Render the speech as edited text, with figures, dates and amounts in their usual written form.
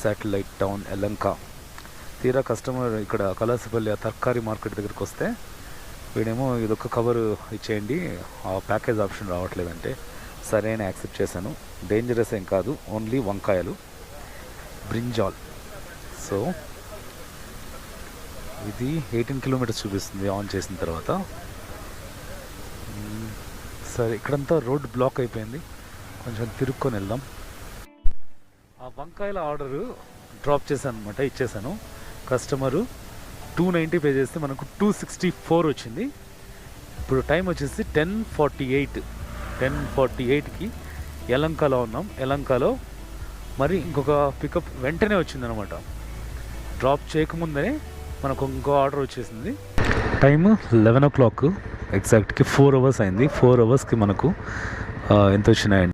Satellite town యలంక. తీరా customer ఇక్కడ కలాసిపల్లి ఆ తర్కారీ మార్కెట్ దగ్గరికి వస్తే వీడేమో ఇదొక కవర్ ఇచ్చేయండి, ఆ ప్యాకేజ్ ఆప్షన్ రావట్లేదంటే సరే అని యాక్సెప్ట్ చేశాను. డేంజరస్ ఏం కాదు, ఓన్లీ వంకాయలు, బ్రింజాల్. సో ఇది 18 కిలోమీటర్స్ చూపిస్తుంది ఆన్ చేసిన తర్వాత. సరే ఇక్కడంతా రోడ్ బ్లాక్ అయిపోయింది, కొంచెం తిరుక్కొని వెళ్దాం. ఆ వంకాయల ఆర్డరు డ్రాప్ చేశాను అనమాట, ఇచ్చేసాను. కస్టమరు 290 పే చేస్తే మనకు 264 వచ్చింది. ఇప్పుడు టైం వచ్చేసి 10:48కి యలంకలో ఉన్నాం. యలంకలో మరి ఇంకొక పికప్ వెంటనే వచ్చిందనమాట. డ్రాప్ చేయకముందే మనకు ఇంకో ఆర్డర్ వచ్చేసింది. టైము 11 o'clock ఎగ్జాక్ట్కి 4 hours అయింది. 4 hours మనకు ఎంత వచ్చినాయంటే